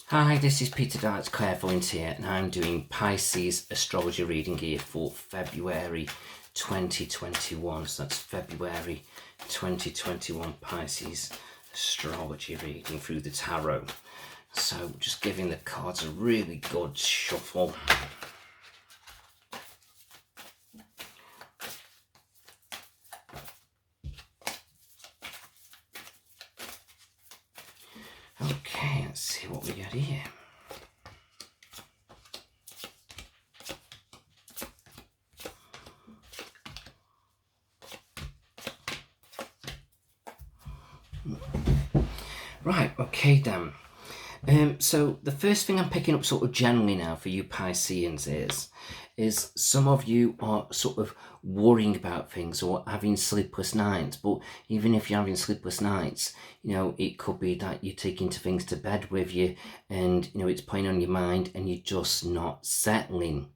Hi, this is Peter Dart's Clairvoyant here, and I'm doing Pisces Astrology reading here for February 2021. So that's February 2021 Pisces Astrology reading through the tarot. So just giving the cards a really good shuffle. Okay, let's see what we get here. Right, okay then. So the first thing I'm picking up sort of generally now for you Pisceans is some of you are sort of worrying about things or having sleepless nights. But even if you're having sleepless nights, it could be that you're taking things to bed with you and, it's playing on your mind and you're just not settling.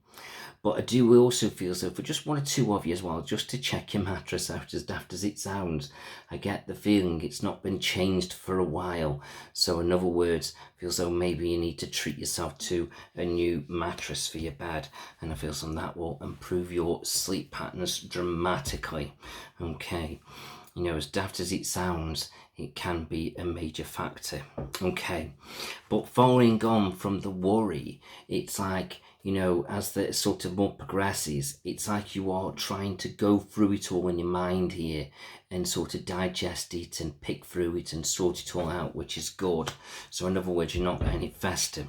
But I do also feel so for just one or two of you as well, just to check your mattress out, as daft as it sounds. I get the feeling it's not been changed for a while. So in other words, I feel so maybe you need to treat yourself to a new mattress for your bed. And I feel some that will improve your sleep patterns dramatically. Okay. As daft as it sounds, it can be a major factor. Okay. But following on from the worry, it's like, as the sort of more progresses, it's like you are trying to go through it all in your mind here and sort of digest it and pick through it and sort it all out, which is good. So in other words, you're not letting it fester.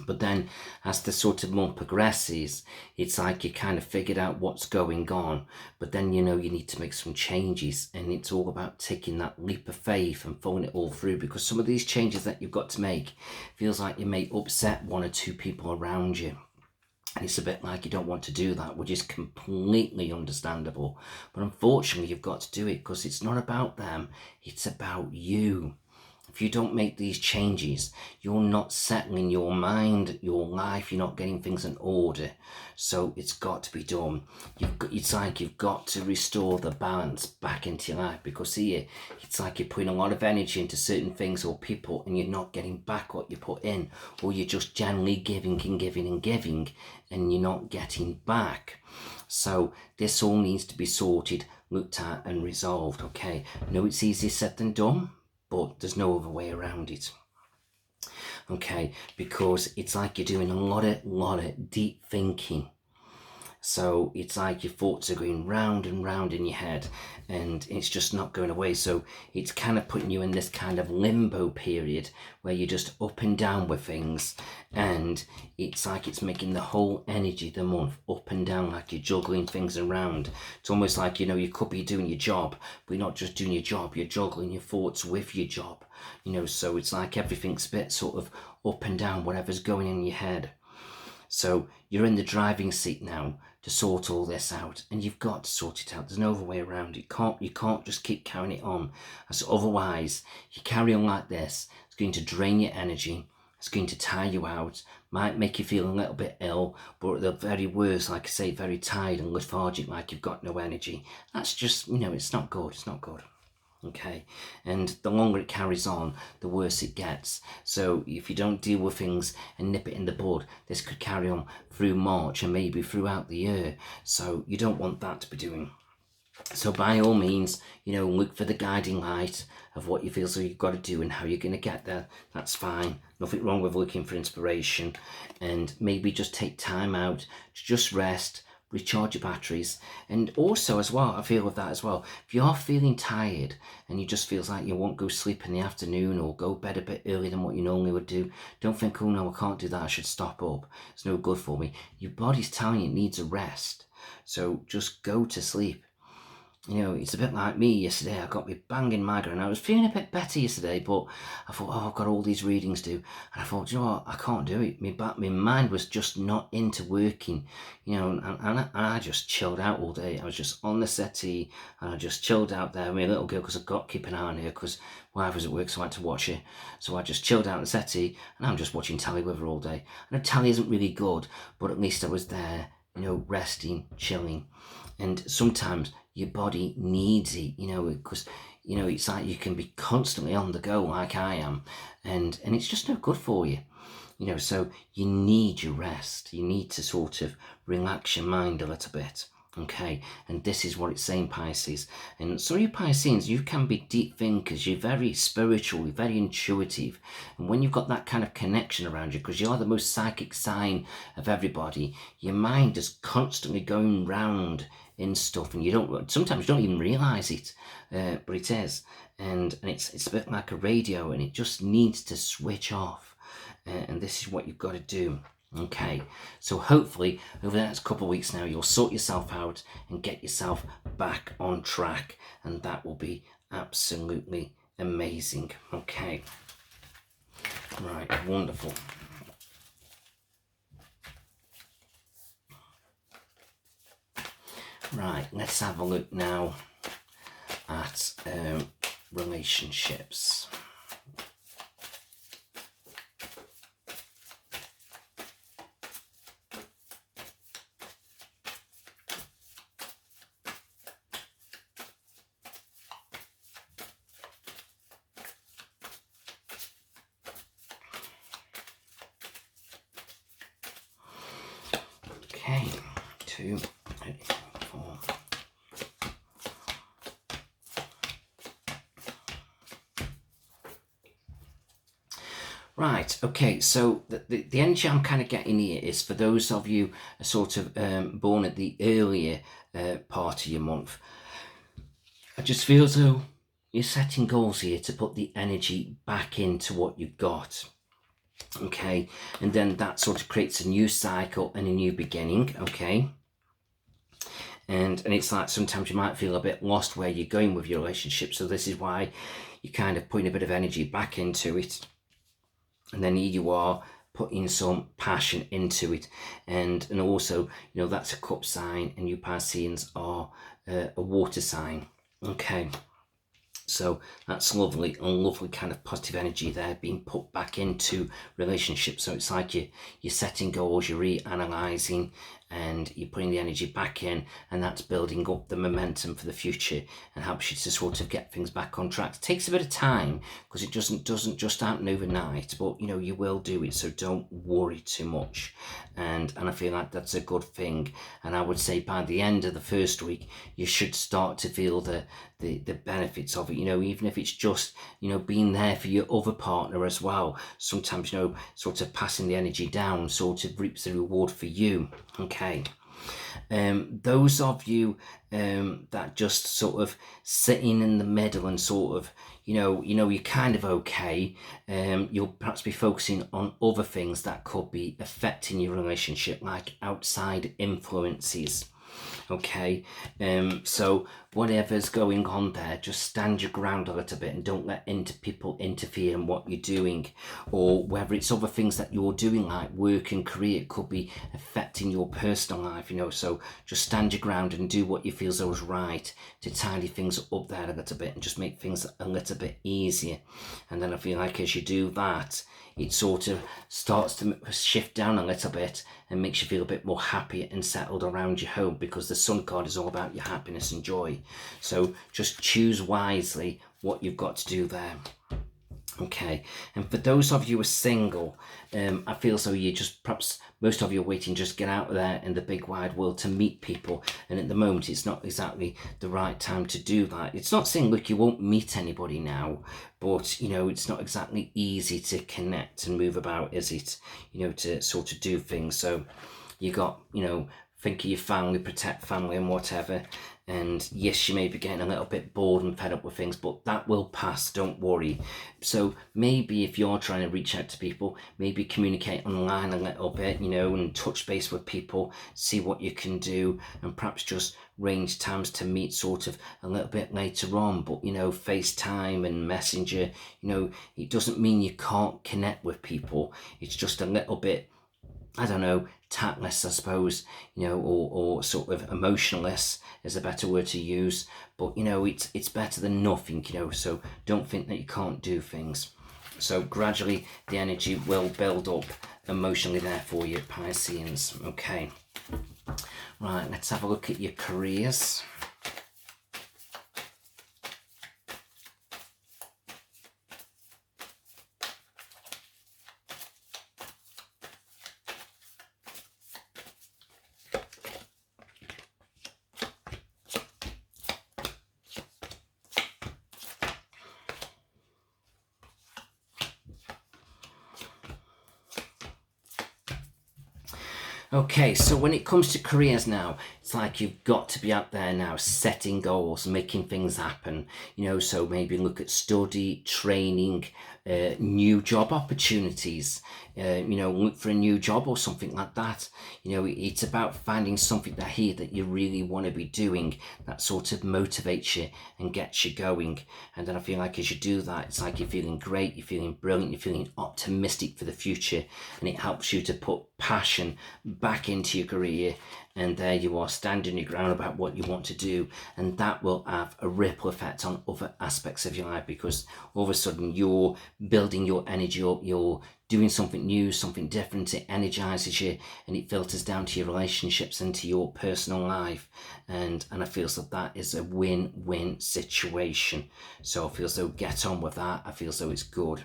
But then as the sort of month progresses, it's like you kind of figured out what's going on, but then you need to make some changes, and it's all about taking that leap of faith and following it all through, because some of these changes that you've got to make feels like you may upset one or two people around you. And it's a bit like you don't want to do that, which is completely understandable. But unfortunately, you've got to do it because it's not about them, it's about you. If you don't make these changes, you're not settling your mind, your life, you're not getting things in order. So it's got to be done. It's like you've got to restore the balance back into your life, because here, it's like you're putting a lot of energy into certain things or people and you're not getting back what you put in, or you're just generally giving and giving and giving and you're not getting back. So this all needs to be sorted, looked at and resolved, okay? I know it's easier said than done, but there's no other way around it. Okay, because it's like you're doing a lot of deep thinking. So it's like your thoughts are going round and round in your head and it's just not going away. So it's kind of putting you in this kind of limbo period where you're just up and down with things, and it's like it's making the whole energy of the month up and down, like you're juggling things around. It's almost like, you could be doing your job, but you're not just doing your job, you're juggling your thoughts with your job. So it's like everything's a bit sort of up and down, whatever's going in your head. So you're in the driving seat now to sort all this out, and you've got to sort it out. There's no other way around it. You can't just keep carrying it on, as otherwise you carry on like this, it's going to drain your energy, it's going to tire you out, might make you feel a little bit ill, but at the very worst, like I say, very tired and lethargic, like you've got no energy. That's just, it's not good. It's not good. Okay, and the longer it carries on, the worse it gets. So if you don't deal with things and nip it in the bud, this could carry on through March and maybe throughout the year. So you don't want that to be doing. So by all means, look for the guiding light of what you feel so you've got to do and how you're going to get there. That's fine. Nothing wrong with looking for inspiration, and maybe just take time out to just rest, recharge your batteries. And also as well, I feel with that as well, if you are feeling tired and you just feels like you won't go sleep in the afternoon or go bed a bit earlier than what you normally would do, don't think, oh no, I can't do that, I should stop up, it's no good for me. Your body's telling you it needs a rest, so just go to sleep. It's a bit like me yesterday. I got me banging migraine. I was feeling a bit better yesterday, but I thought, oh, I've got all these readings to do. And I thought, what? I can't do it. My mind was just not into working, and I just chilled out all day. I was just on the settee and I just chilled out there with my little girl, because I've got to keep an eye on her because wife was at work, so I had to watch her. So I just chilled out on the settee and I'm just watching telly with her all day. I know telly isn't really good, but at least I was there, resting, chilling. And sometimes your body needs it, because you know, it's like you can be constantly on the go like I am, and it's just no good for you. You know, so you need your rest. You need to sort of relax your mind a little bit. Okay, and this is what it's saying, Pisces. And so you Pisceans, you can be deep thinkers. You're very spiritual, you're very intuitive. And when you've got that kind of connection around you, because you're the most psychic sign of everybody, your mind is constantly going round in stuff, and sometimes you don't even realize it, but it is. And it's a bit like a radio, and it just needs to switch off. And this is what you've got to do. Okay, so hopefully over the next couple of weeks now, you'll sort yourself out and get yourself back on track, and that will be absolutely amazing. Okay, right, wonderful. Right, let's have a look now at relationships. Okay, 2, 3, 4. Right, okay, so the energy I'm kind of getting here is for those of you sort of born at the earlier part of your month. I just feel as though you're setting goals here to put the energy back into what you've got. Okay, and then that sort of creates a new cycle and a new beginning. Okay, and it's like sometimes you might feel a bit lost where you're going with your relationship, so this is why you're kind of putting a bit of energy back into it, and then here you are putting some passion into it, and also, you know, that's a cup sign, and you Pisceans are a water sign. Okay, so that's lovely, and lovely kind of positive energy there being put back into relationships. So it's like you're setting goals, you're reanalyzing, and you're putting the energy back in, and that's building up the momentum for the future and helps you to sort of get things back on track. It takes a bit of time because it doesn't just happen overnight, but you know, you will do it, so don't worry too much. And I feel like that's a good thing, and I would say by the end of the first week you should start to feel the benefits of it, you know, even if it's just, you know, being there for your other partner as well. Sometimes, you know, sort of passing the energy down sort of reaps the reward for you. Okay, those of you that just sort of sitting in the middle and sort of, you know, you're kind of okay, you'll perhaps be focusing on other things that could be affecting your relationship, like outside influences. Okay, so whatever's going on there, just stand your ground a little bit and don't let people interfere in what you're doing, or whether it's other things that you're doing like work and career, it could be affecting your personal life, you know. So just stand your ground and do what you feel is right to tidy things up there a little bit and just make things a little bit easier. And then I feel like as you do that, it sort of starts to shift down a little bit and makes you feel a bit more happy and settled around your home, because the Sun card is all about your happiness and joy. So just choose wisely what you've got to do there. Okay, and for those of you who are single, I feel so you just, perhaps most of you are waiting just get out there in the big wide world to meet people, and at the moment it's not exactly the right time to do that. It's not saying, look, you won't meet anybody now, but you know, it's not exactly easy to connect and move about, is it? You know, to sort of do things. So you got, you know, think of your family, protect family and whatever. And yes, you may be getting a little bit bored and fed up with things, but that will pass, don't worry. So maybe if you're trying to reach out to people, maybe communicate online a little bit, you know, and touch base with people, see what you can do, and perhaps just arrange times to meet sort of a little bit later on. But, you know, FaceTime and Messenger, you know, it doesn't mean you can't connect with people. It's just a little bit, I don't know, tactless, I suppose, you know, or sort of emotionless is a better word to use. But, you know, it's better than nothing, you know, so don't think that you can't do things. So gradually the energy will build up emotionally there for you, Pisceans. Okay. Right, let's have a look at your careers. Okay, so when it comes to careers now, it's like you've got to be out there now setting goals, making things happen, so maybe look at study, training, new job opportunities, look for a new job or something like that. It's about finding something that you really want to be doing that sort of motivates you and gets you going. And then I feel like as you do that, it's like you're feeling great, you're feeling brilliant, you're feeling optimistic for the future, and it helps you to put passion back into your career, and there you are standing your ground about what you want to do, and that will have a ripple effect on other aspects of your life, because all of a sudden you're building your energy up, you're doing something new, something different, it energizes you, and it filters down to your relationships and to your personal life, and I feel that that is a win-win situation. So I feel as though get on with that. I feel as though it's good.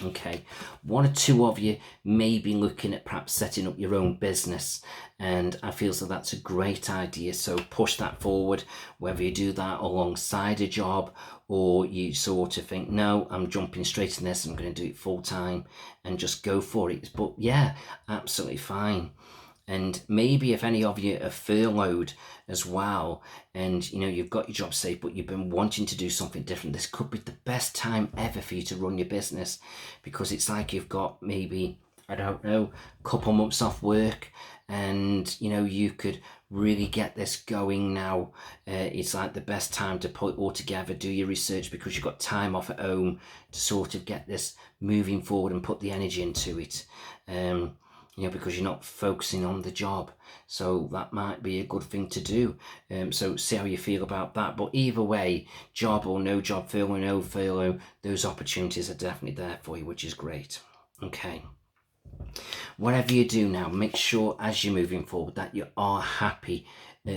Okay, one or two of you may be looking at perhaps setting up your own business, and I feel so that's a great idea. So push that forward, whether you do that alongside a job or you sort of think, no, I'm jumping straight in this, I'm going to do it full time, and just go for it. But yeah, absolutely fine. And maybe if any of you are furloughed as well, and you've got your job safe, but you've been wanting to do something different, this could be the best time ever for you to run your business, because it's like you've got maybe, I don't know, a couple months off work, and you could really get this going now. It's like the best time to put it all together, do your research, because you've got time off at home to sort of get this moving forward and put the energy into it. Because you're not focusing on the job. So that might be a good thing to do. So see how you feel about that. But either way, job or no job, furlough or no furlough, those opportunities are definitely there for you, which is great. Okay. Whatever you do now, make sure as you're moving forward that you are happy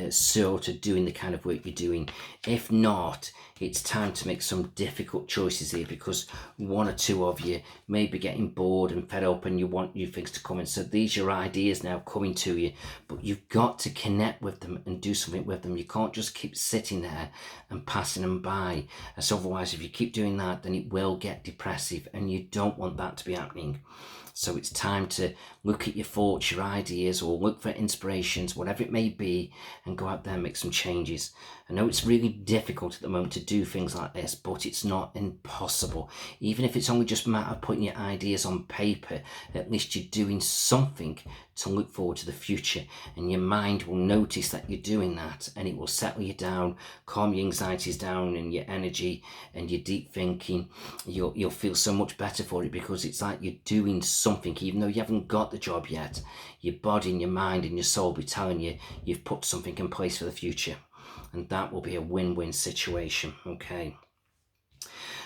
sort of doing the kind of work you're doing. If not, it's time to make some difficult choices here, because one or two of you may be getting bored and fed up and you want new things to come in. So these are your ideas now coming to you, but you've got to connect with them and do something with them. You can't just keep sitting there and passing them by, as otherwise if you keep doing that, then it will get depressive, and you don't want that to be happening. So it's time to look at your thoughts, your ideas, or look for inspirations, whatever it may be, and go out there and make some changes. I know it's really difficult at the moment to do things like this, but it's not impossible. Even if it's only just a matter of putting your ideas on paper, at least you're doing something to look forward to the future, and your mind will notice that you're doing that, and it will settle you down, calm your anxieties down, and your energy and your deep thinking. You'll feel so much better for it, because it's like you're doing something, even though you haven't got the job yet. Your body and your mind and your soul will be telling you you've put something in place for the future, and that will be a win-win situation. Okay.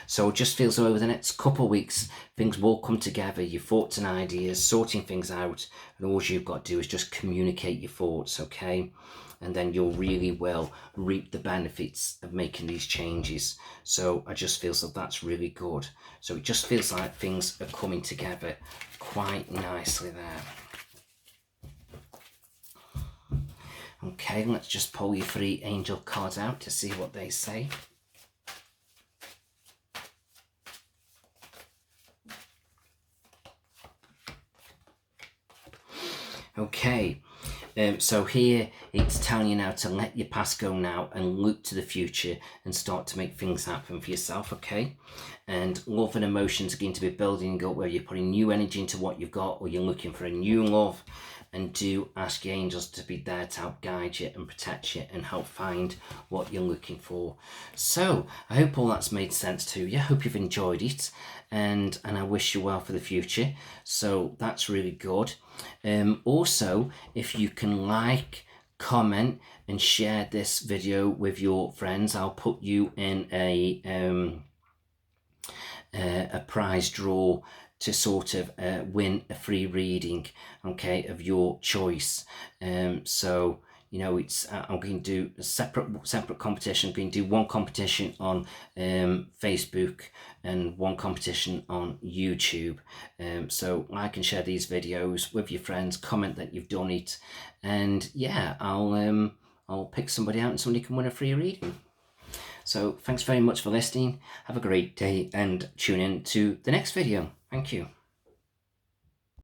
So it just feels so over the next couple of weeks, things will come together, your thoughts and ideas, sorting things out, and all you've got to do is just communicate your thoughts, okay? And then you'll really will reap the benefits of making these changes. So I just feel that that's really good. So it just feels like things are coming together quite nicely there. Okay, let's just pull your 3 angel cards out to see what they say. Okay, so here it's telling you now to let your past go now and look to the future and start to make things happen for yourself, okay? And love and emotions are going to be building up, where you're putting new energy into what you've got, or you're looking for a new love. And do ask your angels to be there to help guide you and protect you and help find what you're looking for. So I hope all that's made sense to you. I hope you've enjoyed it, and I wish you well for the future. So that's really good. Also, if you can like, comment and share this video with your friends, I'll put you in a prize draw to sort of win a free reading, okay, of your choice. So it's I'm going to do a separate competition. I'm going to do one competition on Facebook and one competition on YouTube. So like and share these videos with your friends, comment that you've done it, and yeah, I'll pick somebody out and somebody can win a free reading. So thanks very much for listening. Have a great day and tune in to the next video. Thank you.